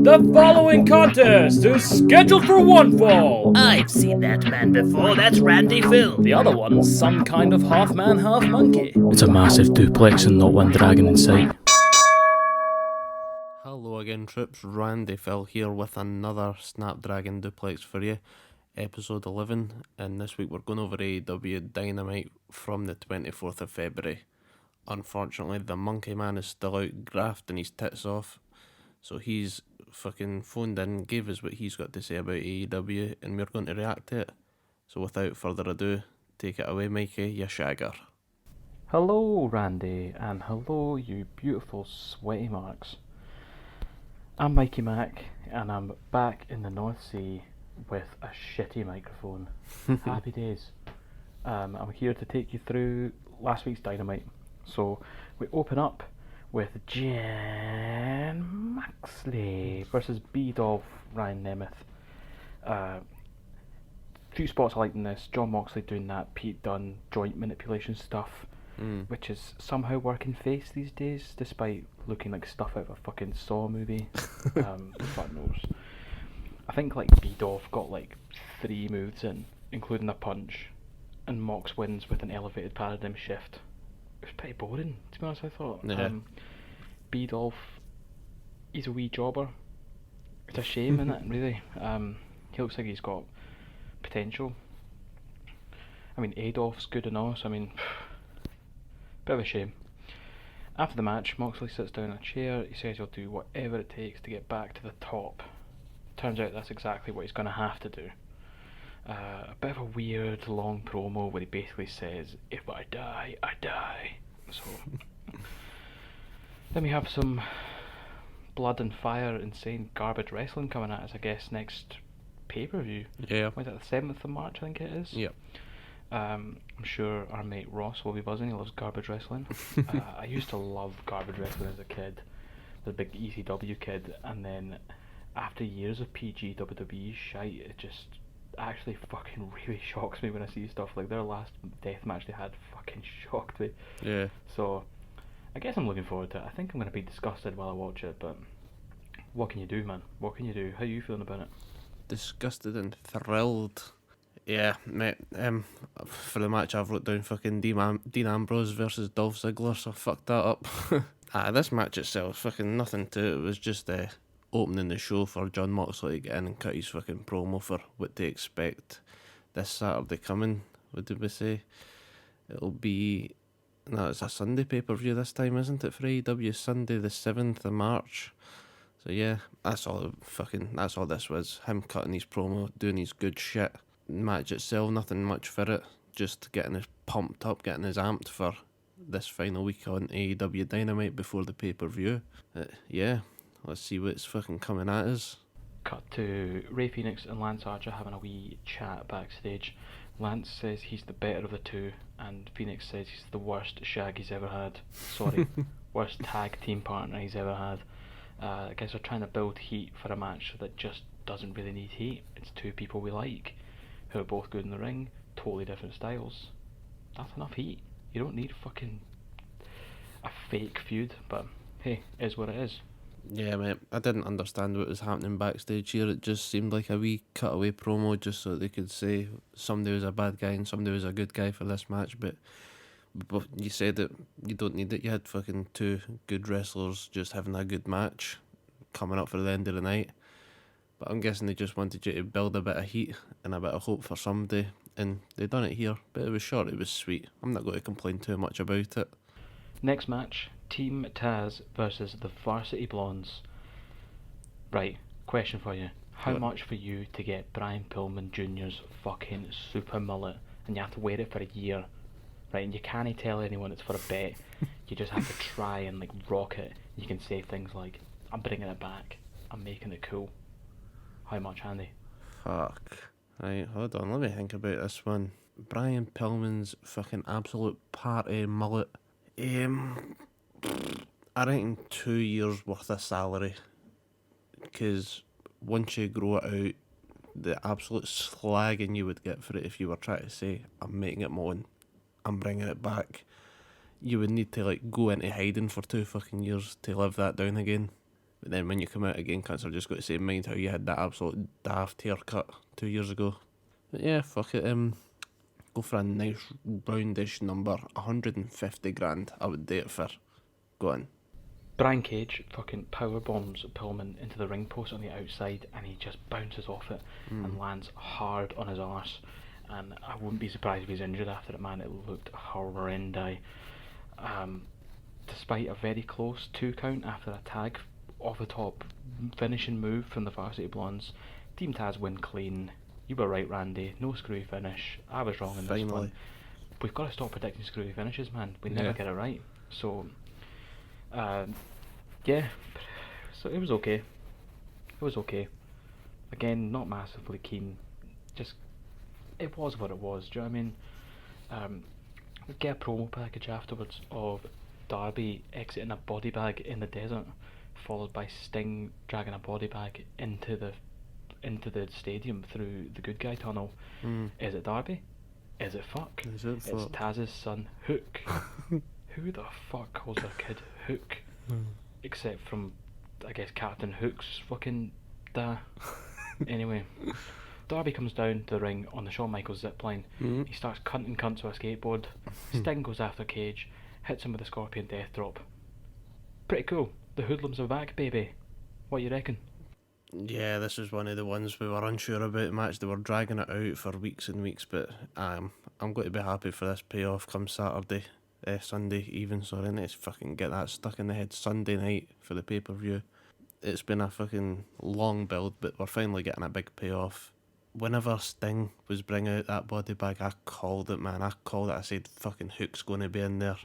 The following contest is scheduled for one fall. I've seen that man before, that's Randy Phil. The other one's some kind of half man, half monkey. It's a massive duplex and not one dragon in sight. Hello again, troops. Randy Phil here with another Snap Dragon Duplex for you, episode 11, and this week we're going over AEW Dynamite from the 24th of February. Unfortunately, the monkey man is still out grafting his tits off, so he's fucking phoned in, gave us what he's got to say about AEW, and we're going to react to it. So without further ado, take it away, Mikey, you shagger. Hello, Randy, and hello, you beautiful sweaty marks. I'm Mikey Mac, and I'm back in the North Sea with a shitty microphone. Happy days. I'm here to take you through last week's Dynamite. So, we open up with Jen Moxley versus B-Dolph, Ryan Nemeth. Few spots I like in this. John Moxley doing that Pete Dunne joint manipulation stuff, which is somehow working face these days, despite looking like stuff out of a fucking Saw movie. Fuck knows. I think like B-Dolph got like 3 moves in, including a punch, and Mox wins with an elevated paradigm shift. It was pretty boring, to be honest, I thought. Yeah. B-Dolph, he's a wee jobber. It's a shame, isn't it, really? He looks like he's got potential. I mean, Adolph's good and all, so I mean, bit of a shame. After the match, Moxley sits down in a chair. He says he'll do whatever it takes to get back to the top. Turns out that's exactly what he's going to have to do. A bit of a weird long promo where he basically says, "If I die, I die." So then we have some blood and fire, insane garbage wrestling coming at us, I guess, next pay-per-view. Yeah. Was that the 7th of March, I think it is? Yep. I'm sure our mate Ross will be buzzing. He loves garbage wrestling. I used to love garbage wrestling as a kid, the big ECW kid, and then after years of PG WWE shite, it just actually fucking really shocks me when I see stuff like their last death match they had fucking shocked me. Yeah. So I guess I'm looking forward to it. I think I'm going to be disgusted while I watch it, but what can you do, man? What can you do? How are you feeling about it? Disgusted and thrilled. Yeah, mate, for the match I've wrote down fucking Dean Ambrose versus Dolph Ziggler, so I fucked that up. This match itself, fucking nothing to it. It was just opening the show for John Moxley to get in and cut his fucking promo for what to expect this Saturday coming. What did we say? It'll be... No, it's a Sunday pay-per-view this time, isn't it, for AEW? Sunday the 7th of March. So yeah, that's all this was. Him cutting his promo, doing his good shit. Match itself, nothing much for it. Just getting us pumped up, getting us amped for this final week on AEW Dynamite before the pay-per-view. Yeah, let's see what's fucking coming at us. Cut to Ray Phoenix and Lance Archer having a wee chat backstage. Lance says he's the better of the two, and Phoenix says he's the worst shag he's ever had. Sorry, worst tag team partner he's ever had. I guess they're trying to build heat for a match that just doesn't really need heat. It's two people we like, who are both good in the ring, totally different styles. That's enough heat. You don't need fucking a fake feud, but hey, it is what it is. Yeah, mate, I didn't understand what was happening backstage here. It just seemed like a wee cutaway promo just so they could say somebody was a bad guy and somebody was a good guy for this match, but you said that you don't need it. You had fucking 2 good wrestlers just having a good match coming up for the end of the night. But I'm guessing they just wanted you to build a bit of heat and a bit of hope for somebody, and they done it here. But it was short, it was sweet. I'm not going to complain too much about it. Next match, Team Taz versus the Varsity Blondes. Right, question for you. How What? much for you to get Brian Pillman Jr.'s fucking super mullet, and you have to wear it for a year? Right, and you can't tell anyone it's for a bet. You just have to try and like rock it. You can say things like, "I'm bringing it back. I'm making it cool." How much, Andy? Fuck. Right, hold on, let me think about this one. Brian Pillman's fucking absolute party mullet. I reckon 2 years worth of salary. Because once you grow it out, the absolute slagging you would get for it if you were trying to say, "I'm making it my own, I'm bringing it back." you would need to like go into hiding for 2 fucking years to live that down again. But then when you come out again, cunts are just got to say, mind how you had that absolute daft haircut 2 years ago. But yeah, fuck it. Go for a nice roundish number, 150 grand. I would do it for. Go on. Brian Cage fucking power bombs Pillman into the ring post on the outside, and he just bounces off it and lands hard on his arse. And I wouldn't be surprised if he's injured after it, man. It looked horrendous. Despite a very close 2 count after a tag off the top finishing move from the Varsity Blondes, Team Taz win clean. You were right, Randy. No screwy finish. I was wrong in this one. We've got to stop predicting screwy finishes, man. We never get it right. So, yeah. So it was okay. It was okay. Again, not massively keen. Just, it was what it was. Do you know what I mean? We get a promo package afterwards of Darby exiting a body bag in the desert, followed by Sting dragging a body bag into the stadium through the good guy tunnel. Is it Darby? Is it fuck? Is it fuck? It's Taz's son, Hook. Who the fuck calls their kid Hook? Except from, I guess, Captain Hook's fucking da. Anyway, Darby comes down to the ring on the Shawn Michaels zipline. He starts cunting cunts with a skateboard. Sting goes after Cage, hits him with a Scorpion Death Drop. Pretty cool. The hoodlums are back, baby. What you reckon? Yeah, this is one of the ones we were unsure about the match. They were dragging it out for weeks and weeks, but I'm going to be happy for this payoff come Saturday, Sunday even, sorry, and let's fucking get that stuck in the head Sunday night for the pay-per-view. It's been a fucking long build, but we're finally getting a big payoff. Whenever Sting was bringing out that body bag, I called it, man. I called it. I said, fucking Hook's going to be in there.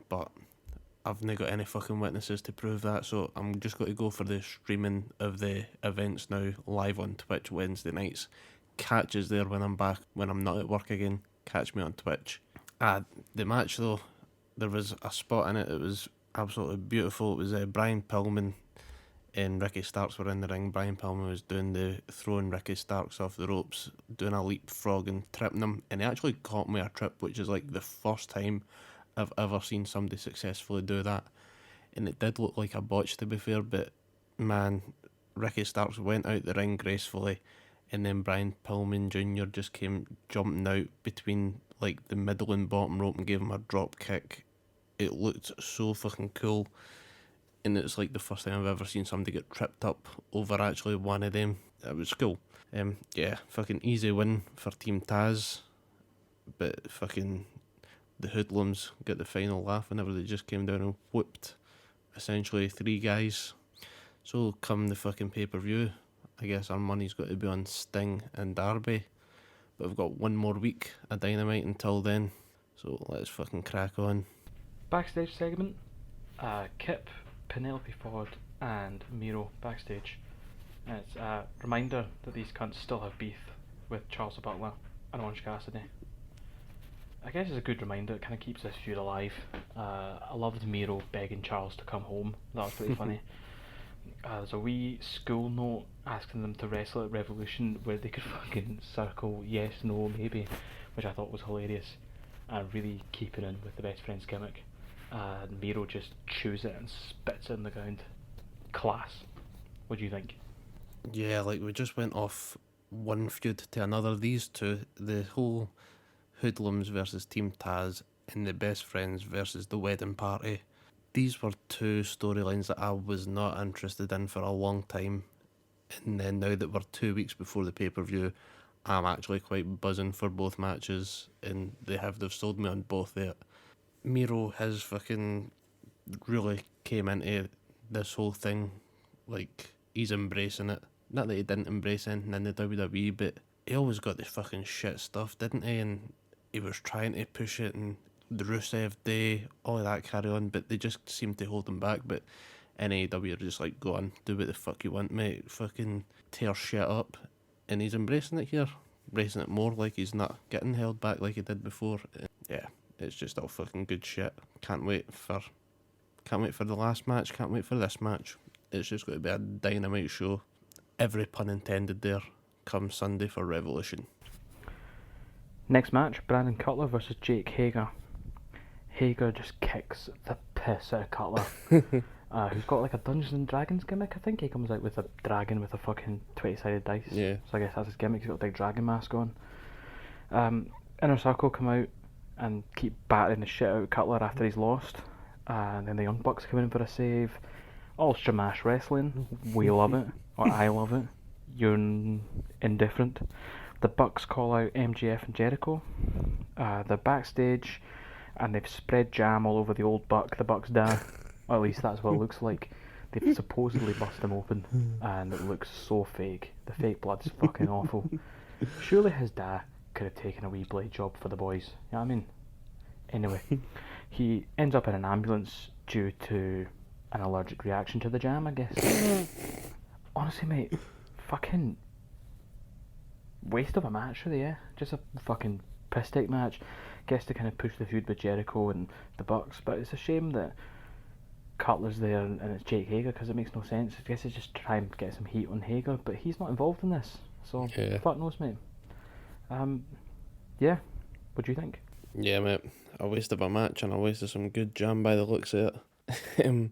But I've not got any fucking witnesses to prove that, so I'm just going to go for the streaming of the events now, live on Twitch Wednesday nights. Catch is there when I'm back, when I'm not at work again. Catch me on Twitch. The match though, there was a spot in it, it was absolutely beautiful. It was Brian Pillman and Ricky Starks were in the ring. Brian Pillman was doing throwing Ricky Starks off the ropes, doing a leapfrog and tripping him, and he actually caught me a trip, which is like the first time I've ever seen somebody successfully do that. And it did look like a botch, to be fair, but man, Ricky Starks went out the ring gracefully, and then Brian Pillman Jr. just came jumping out between like the middle and bottom rope and gave him a drop kick. It looked so fucking cool, and it's like the first time I've ever seen somebody get tripped up over actually one of them. It was cool. Yeah, fucking easy win for Team Taz, but fucking the hoodlums got the final laugh whenever they just came down and whooped essentially 3 guys. So come the fucking pay-per-view, I guess our money's got to be on Sting and Darby, but we've got one more week of Dynamite until then, so let's fucking crack on. Backstage segment, Kip, Penelope Ford and Miro backstage. And it's a reminder that these cunts still have beef with Charles the Butler and Orange Cassidy. I guess it's a good reminder, it kind of keeps this feud alive. I loved Miro begging Charles to come home, that was pretty funny. There's a wee school note asking them to wrestle at Revolution where they could fucking circle yes, no, maybe, which I thought was hilarious. And really keeping in with the best friends gimmick. Miro just chews it and spits it in the ground. Class. What do you think? Yeah, like we just went off one feud to another. These two, the whole Hoodlums versus Team Taz and the Best Friends versus the Wedding Party. These were 2 storylines that I was not interested in for a long time. And then now that we're 2 weeks before the pay-per-view, I'm actually quite buzzing for both matches, and they've sold me on both there. Miro has fucking really came into this whole thing, like he's embracing it. Not that he didn't embrace anything in the WWE, but he always got this fucking shit stuff, didn't he? And he was trying to push it, and the Rusev Day, all of that carry on, but they just seemed to hold him back. But in AEW, are just like, go on, do what the fuck you want, mate. Fucking tear shit up. And he's embracing it here, embracing it more, like he's not getting held back like he did before. Yeah, it's just all fucking good shit. Can't wait for the last match, can't wait for this match. It's just going to be a dynamite show. Every pun intended there, come Sunday for Revolution. Next match, Brandon Cutler versus Jake Hager. Hager just kicks the piss out of Cutler, who's got like a Dungeons and Dragons gimmick. I think he comes out with a dragon with a fucking 20-sided dice. Yeah. So I guess that's his gimmick. He's got a big dragon mask on. Inner Circle come out and keep battering the shit out of Cutler after he's lost. And then the Young Bucks come in for a save. All Shamash wrestling. We love it. Or I love it. You're indifferent. The Bucks call out MJF and Jericho. They're backstage and they've spread jam all over the old Buck. The Buck's dad. Or at least that's what it looks like. They've supposedly busted him open and it looks so fake. The fake blood's fucking awful. Surely his dad could have taken a wee blade job for the boys. You know what I mean? Anyway, he ends up in an ambulance due to an allergic reaction to the jam, I guess. Honestly, mate, fucking waste of a match, really, yeah? Just a fucking piss take match. Guess to kind of push the feud with Jericho and the Bucks, but it's a shame that Cutler's there and it's Jake Hager because it makes no sense. I guess it's just try and get some heat on Hager, but he's not involved in this, so fuck knows, mate. Yeah, what do you think? Yeah, mate, a waste of a match and a waste of some good jam by the looks of it.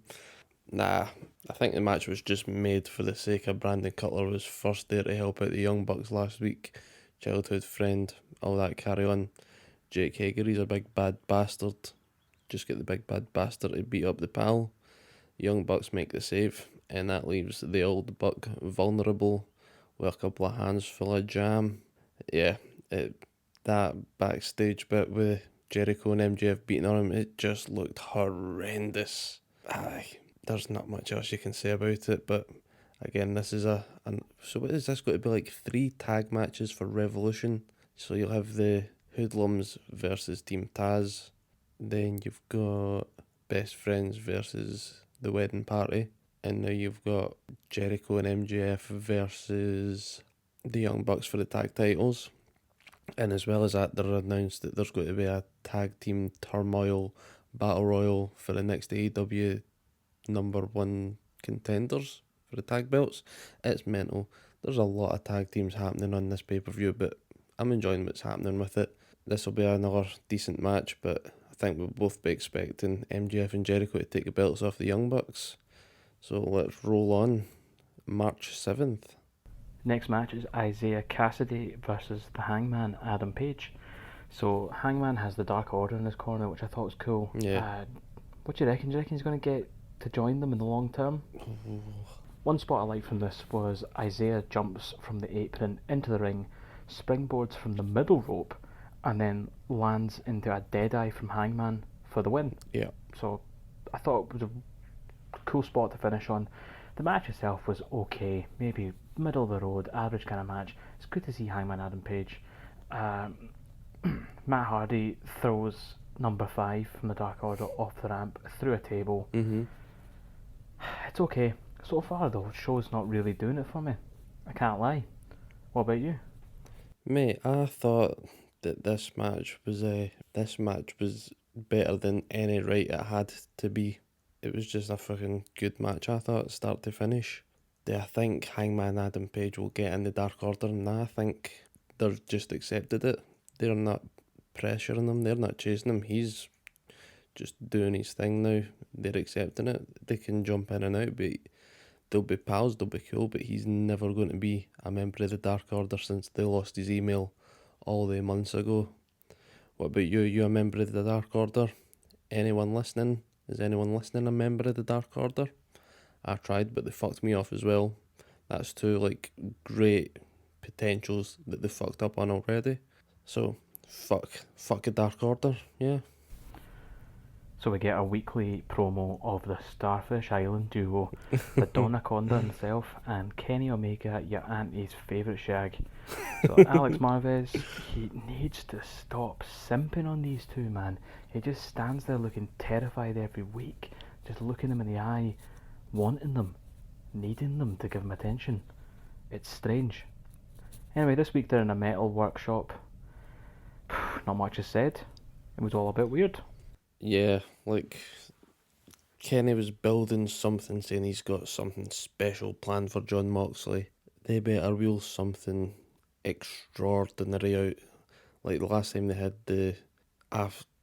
Nah, I think the match was just made for the sake of Brandon Cutler was first there to help out the Young Bucks last week. Childhood friend, all that carry on. Jake Hager, he's a big bad bastard. Just get the big bad bastard to beat up the pal. Young Bucks make the save, and that leaves the old Buck vulnerable with a couple of hands full of jam. Yeah, that backstage bit with Jericho and MJF beating on him, it just looked horrendous. There's not much else you can say about it, but again, this is so what is this going to be, like 3 tag matches for Revolution? So you'll have the Hoodlums versus Team Taz, then you've got Best Friends versus the Wedding Party, and now you've got Jericho and MJF versus the Young Bucks for the tag titles. And as well as that, they're announced that there's going to be a tag team turmoil battle royal for the next AEW #1 contenders for the tag belts. It's mental. There's a lot of tag teams happening on this pay-per-view, but I'm enjoying what's happening with it. This will be another decent match, but I think we'll both be expecting MJF and Jericho to take the belts off the Young Bucks. So let's roll on. March 7th. Next match is Isaiah Cassidy versus the Hangman, Adam Page. So Hangman has the Dark Order in his corner, which I thought was cool. Yeah. What do you reckon? Do you reckon he's going to get to join them in the long term? One spot I liked from this was Isaiah jumps from the apron into the ring, springboards from the middle rope, and then lands into a Deadeye from Hangman for the win. Yeah. So I thought it was a cool spot to finish on. The match itself was okay, maybe middle of the road, average kind of match. It's good to see Hangman Adam Page. Matt Hardy throws number 5 from the Dark Order off the ramp through a table. It's okay. So far though, the show's not really doing it for me. I can't lie. What about you? Mate, I thought that this match was better than any right it had to be. It was just a fucking good match, I thought, start to finish. I think Hangman Adam Page will get in the Dark Order, and I think they've just accepted it. They're not pressuring him, they're not chasing him. He's just doing his thing now. They're accepting it. They can jump in and out, but they'll be pals, they'll be cool, but he's never going to be a member of the Dark Order since they lost his email all the months ago. What about you? You a member of the Dark Order? Anyone listening? Is anyone listening a member of the Dark Order? I tried, but they fucked me off as well. That's 2 great potentials that they fucked up on already. So fuck the Dark Order, yeah. So we get a weekly promo of the Starfish Island duo, the Donaconda himself and Kenny Omega, your auntie's favourite shag. So Alex Marvez, he needs to stop simping on these 2, man. He just stands there looking terrified every week, just looking them in the eye, wanting them, needing them to give him attention. It's strange. Anyway, this week they're in a metal workshop. Not much is said. It was all a bit weird. Yeah, Kenny was building something, saying he's got something special planned for John Moxley. They better wheel something extraordinary out. Like the last time they had the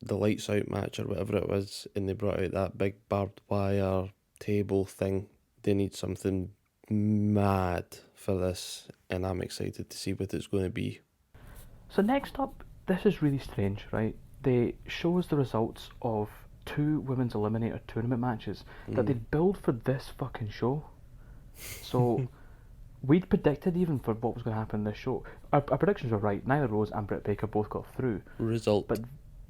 the lights out match or whatever it was, and they brought out that big barbed wire table thing. They need something mad for this, and I'm excited to see what it's going to be. So next up, this is really strange, right? They show us the results of 2 women's Eliminator tournament matches that they'd build for this fucking show. So we'd predicted even for what was going to happen in this show. Our predictions were right. Nyla Rose and Britt Baker both got through. Result. But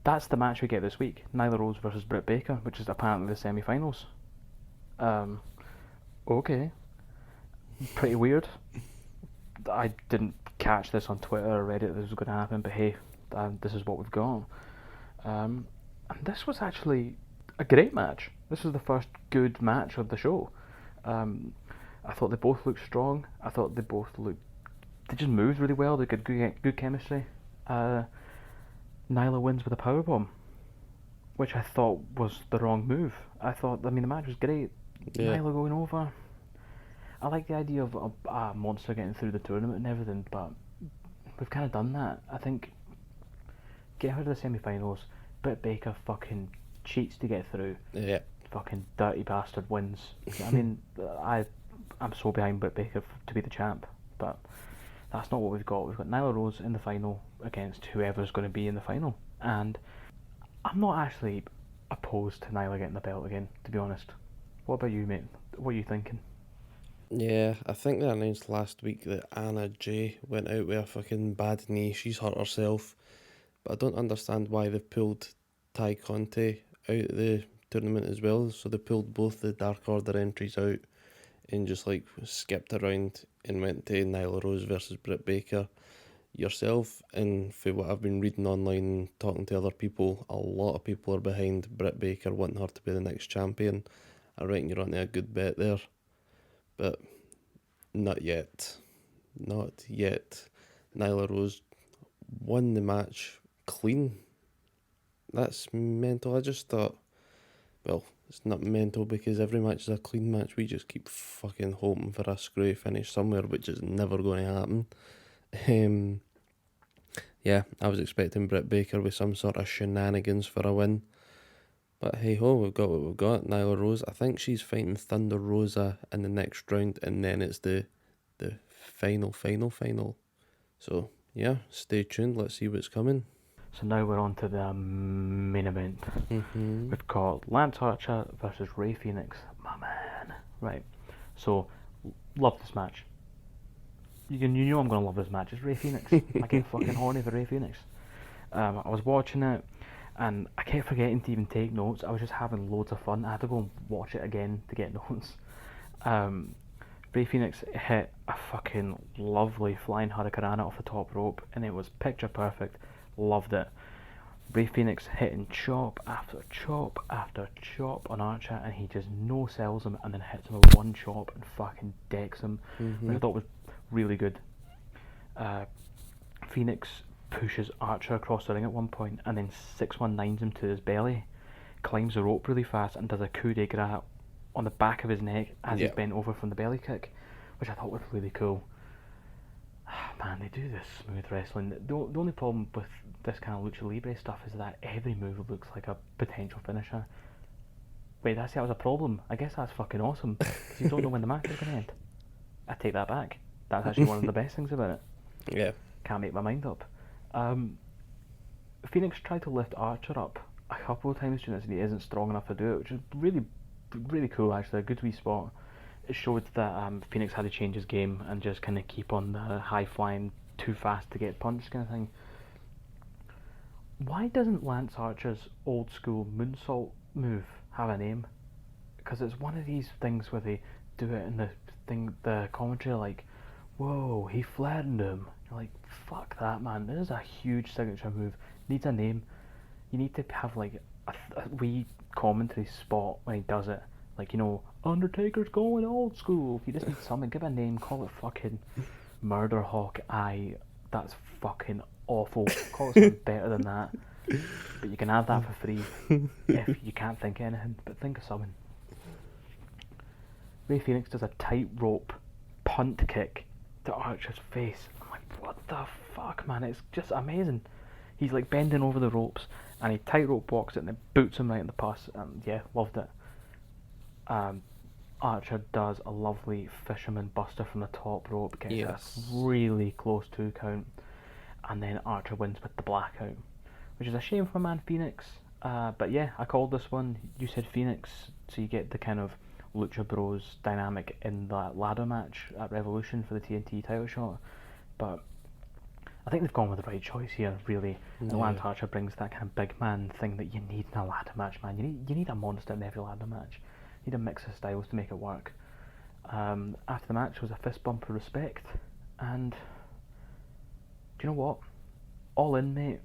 that's the match we get this week. Nyla Rose versus Britt Baker, which is apparently the semi-finals. Okay. Pretty weird. I didn't catch this on Twitter or Reddit this was going to happen, but hey, this is what we've got. And this was actually a great match. This was the first good match of the show. I thought they both looked strong. I thought they just moved really well. They got good chemistry. Nyla wins with a powerbomb, which I thought was the wrong move. The match was great. Yeah. Nyla going over. I like the idea of a monster getting through the tournament and everything, but we've kind of done that. I think get her to the semi-finals. Britt Baker fucking cheats to get through. Yeah. Fucking dirty bastard wins. I mean, I'm so behind Britt Baker to be the champ, but that's not what we've got. We've got Nyla Rose in the final against whoever's going to be in the final, and I'm not actually opposed to Nyla getting the belt again, to be honest. What about you, mate? What are you thinking? Yeah, I think they announced last week that Anna Jay went out with a fucking bad knee. She's hurt herself. But I don't understand why they've pulled Ty Conti out of the tournament as well. So they pulled both the Dark Order entries out and just like skipped around and went to Nyla Rose versus Britt Baker. Yourself, and for what I've been reading online and talking to other people, a lot of people are behind Britt Baker wanting her to be the next champion. I reckon you're onto a good bet there. But not yet. Not yet. Nyla Rose won the match clean. That's mental. I just thought, well, it's not mental because every match is a clean match. We just keep fucking hoping for a screwy finish somewhere, which is never going to happen. Yeah, I was expecting Britt Baker with some sort of shenanigans for a win. But hey ho, we've got what we've got. Nyla Rose, I think she's fighting Thunder Rosa in the next round, and then it's the final. So yeah, stay tuned. Let's see what's coming. So now we're on to the main event. Mm-hmm. We've got Lance Archer versus Rey Fenix. My man. Right. So, love this match. You know I'm going to love this match. It's Rey Fenix. I get fucking horny for Rey Fenix. I was watching it, and I kept forgetting to even take notes. I was just having loads of fun. I had to go and watch it again to get notes. Rey Fenix hit a fucking lovely flying hurricanrana off the top rope, and it was picture perfect. Loved it. Rey Fenix hitting chop after chop after chop on Archer, and he just no sells him and then hits him with one chop and fucking decks him, which I thought was really good. Phoenix pushes Archer across the ring at one point and then 619s him to his belly, climbs the rope really fast and does a coup de grace on the back of his neck as he's bent over from the belly kick, which I thought was really cool. Man, they do this smooth wrestling. The only problem with this kind of lucha libre stuff is that every move looks like a potential finisher. Wait, that was a problem. I guess that's fucking awesome, because you don't know when the match is going to end. I take that back. That's actually one of the best things about it. Yeah. Can't make my mind up. Phoenix tried to lift Archer up a couple of times during this, and he isn't strong enough to do it, which is really, really cool actually. A good wee spot. It showed that Phoenix had to change his game and just kind of keep on the high flying, too fast to get punched kind of thing. Why doesn't Lance Archer's old school moonsault move have a name? Because it's one of these things where they do it in the commentary like, whoa, he flattened him. You're like, fuck that, man. This is a huge signature move. Needs a name. You need to have like a wee commentary spot when he does it. Like, you know, Undertaker's going old school. If you just need something, give a name, call it fucking Murder Hawk Eye. That's fucking awful. Call it something better than that. But you can have that for free if you can't think of anything. But think of something. Rey Fenix does a tightrope punt kick to Archer's face. I'm like, what the fuck, man? It's just amazing. He's like bending over the ropes, and he tightrope walks it and then boots him right in the pus. Yeah, loved it. Archer does a lovely fisherman buster from the top rope, gets Yes. a really close 2 count, and then Archer wins with the blackout, which is a shame for man Phoenix. But yeah, I called this one. You said Phoenix, so you get the kind of Lucha Bros dynamic in that ladder match at Revolution for the TNT title shot. But I think they've gone with the right choice here, really. And Lance Archer brings that kind of big man thing that you need in a ladder match, man. You need a monster in every ladder match. You need a mix of styles to make it work. After the match was a fist bump of respect, and do you know what? All in, mate.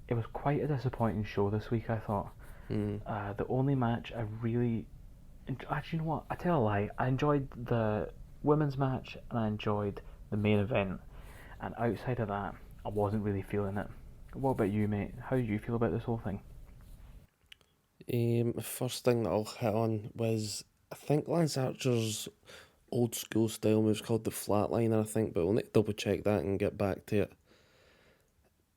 It was quite a disappointing show this week, I thought. The only match I really... Actually, you know what? I tell a lie. I enjoyed the women's match, and I enjoyed the main event. And outside of that, I wasn't really feeling it. What about you, mate? How do you feel about this whole thing? First thing that I'll hit on was, I think Lance Archer's old school style move's called the flatliner, I think, but we'll need to double check that and get back to it.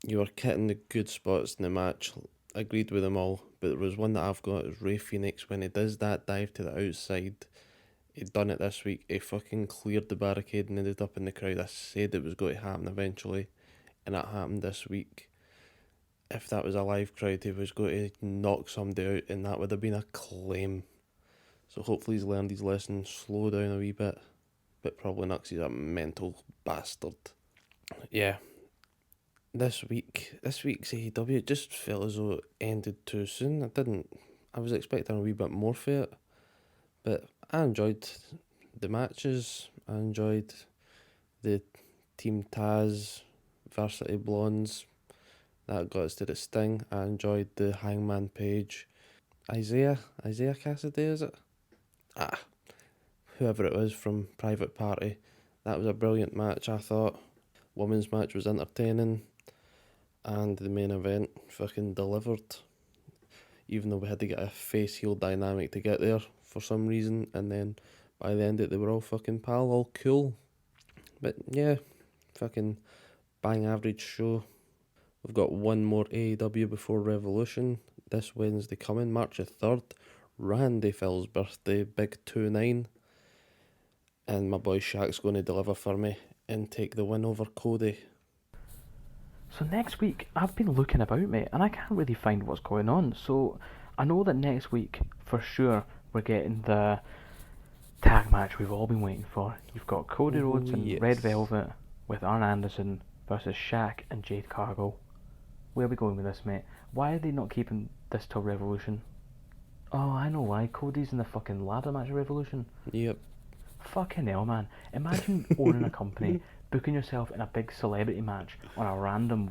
You were hitting the good spots in the match, agreed with them all, but there was one that I've got, is Rey Fenix. When he does that dive to the outside, he'd done it this week, he fucking cleared the barricade and ended up in the crowd. I said it was going to happen eventually, and it happened this week. If that was a live crowd, he was going to knock somebody out, and that would have been a claim. So hopefully he's learned his lesson, slow down a wee bit, but probably not, 'cause he's a mental bastard. Yeah. This week's AEW, it just felt as though it ended too soon. I was expecting a wee bit more for it, but I enjoyed the matches. I enjoyed the Team Taz, Varsity Blondes, that got us to the Sting. I enjoyed the Hangman Page, Isaiah Cassidy, is it? Whoever it was from Private Party. That was a brilliant match, I thought. Women's match was entertaining. And the main event fucking delivered. Even though we had to get a face-heel dynamic to get there for some reason. And then by the end of it, they were all fucking pal, all cool. But yeah, fucking bang average show. We've got one more AEW before Revolution. This Wednesday coming, March the 3rd. Randy Phil's birthday, big 2-9. And my boy Shaq's going to deliver for me and take the win over Cody. So next week, I've been looking about, mate, and I can't really find what's going on. So I know that next week, for sure, we're getting the tag match we've all been waiting for. You've got Cody Rhodes and Red Velvet with Arn Anderson versus Shaq and Jade Cargill. Where are we going with this, mate? Why are they not keeping this till Revolution? Oh, I know why. Cody's in the fucking ladder match at Revolution. Yep. Fucking hell, man. Imagine owning a company, booking yourself in a big celebrity match on a random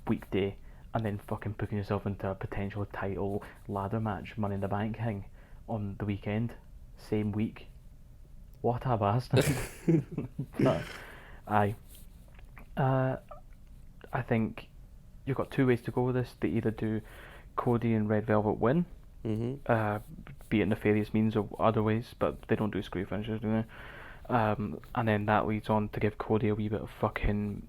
weekday, and then fucking booking yourself into a potential title ladder match, Money in the Bank thing, on the weekend, same week. What a bastard. But, aye. I think you've got 2 ways to go with this. They either do Cody and Red Velvet win, be it nefarious means or other ways, but they don't do screw finishers, do they? And then that leads on to give Cody a wee bit of fucking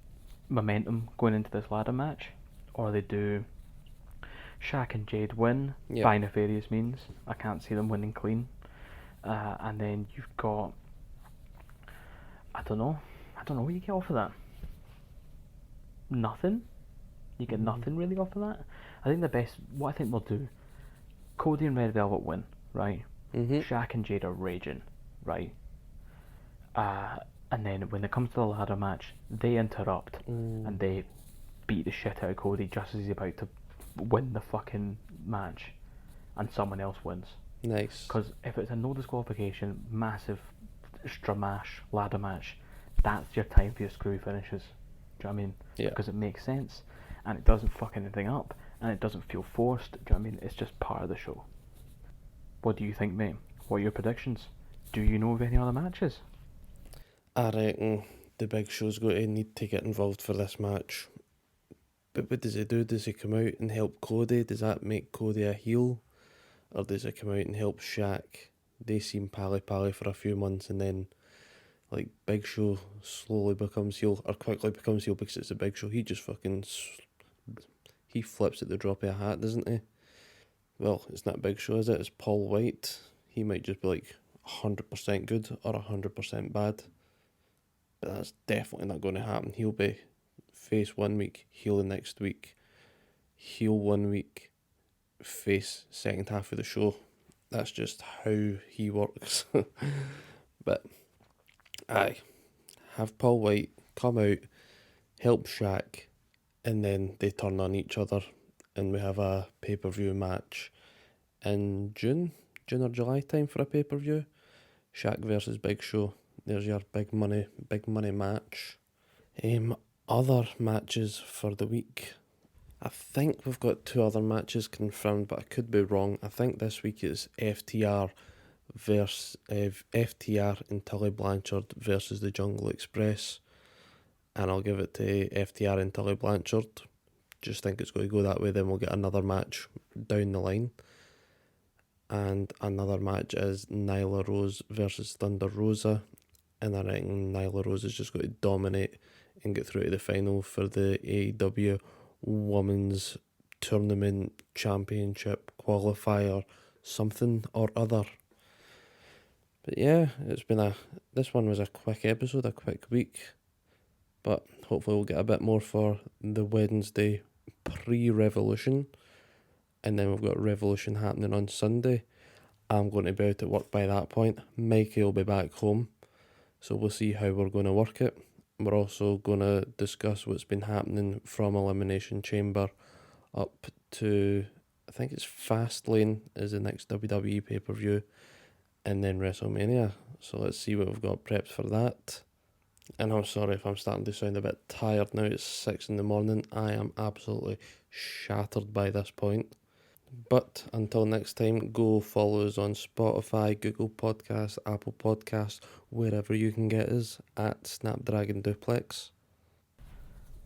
momentum going into this ladder match. Or they do Shaq and Jade win by nefarious means. I can't see them winning clean. And then you've got, I don't know what you get off of that. Nothing. You get nothing really off of that. I think what I think we'll do, Cody and Red Velvet win, right? Shaq and Jade are raging, right? And then when it comes to the ladder match, they interrupt and they beat the shit out of Cody just as he's about to win the fucking match, and someone else wins. Nice. Because if it's a no disqualification, massive stramash ladder match, that's your time for your screwy finishes. Do you know what I mean? Yeah. Because it makes sense, and it doesn't fuck anything up, and it doesn't feel forced. Do you know what I mean? It's just part of the show. What do you think, mate? What are your predictions? Do you know of any other matches? I reckon the Big Show's going to need to get involved for this match. But what does he do? Does he come out and help Cody? Does that make Cody a heel? Or does he come out and help Shaq? They seem pally-pally for a few months, and then like Big Show slowly becomes heel, or quickly becomes heel because it's a Big Show. He just fucking He flips at the drop of a hat, doesn't he? Well, it's not Big Show, is it? It's Paul White. He might just be like 100% good or 100% bad. But that's definitely not going to happen. He'll be face 1 week, heel the next week. Heel 1 week, face second half of the show. That's just how he works. But, aye. Have Paul White come out, help Shaq, and then they turn on each other. And we have a pay-per-view match in June or July time for a pay-per-view. Shaq versus Big Show. There's your big money match. Other matches for the week. I think we've got 2 other matches confirmed, but I could be wrong. I think this week is FTR versus FTR and Tully Blanchard versus the Jungle Express, and I'll give it to FTR and Tully Blanchard. Just think it's going to go that way. Then we'll get another match down the line, and another match is Nyla Rose versus Thunder Rosa, and I reckon Nyla Rose is just going to dominate and get through to the final for the AEW Women's Tournament Championship qualifier, something or other. But yeah, this one was a quick episode, a quick week, but hopefully we'll get a bit more for the Wednesday pre-Revolution, and then we've got Revolution happening on Sunday. I'm going to be out at work by that point. Mikey will be back home, so we'll see how we're going to work it. We're also going to discuss what's been happening from Elimination Chamber up to, I think it's Fastlane is the next WWE pay-per-view, and then WrestleMania. So let's see what we've got prepped for that. And I'm sorry if I'm starting to sound a bit tired now. It's 6 in the morning. I am absolutely shattered by this point. But until next time, go follow us on Spotify, Google Podcasts, Apple Podcasts, wherever you can get us, at Snap Dragon Duplex.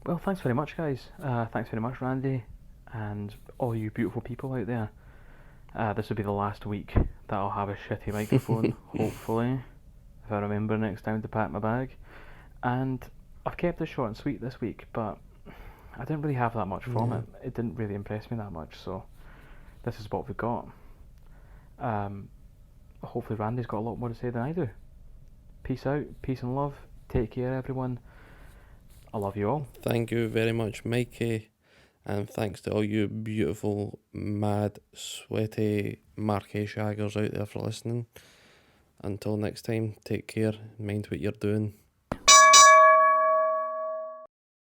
Well, thanks very much, guys. Thanks very much, Randy, and all you beautiful people out there. This will be the last week that I'll have a shitty microphone, hopefully, if I remember next time to pack my bag. And I've kept it short and sweet this week, but I didn't really have that much from it. It didn't really impress me that much, so this is what we've got. Hopefully Randy's got a lot more to say than I do. Peace out, peace and love. Take care, everyone. I love you all. Thank you very much, Mikey. And thanks to all you beautiful, mad, sweaty Marquee shaggers out there for listening. Until next time, take care, mind what you're doing.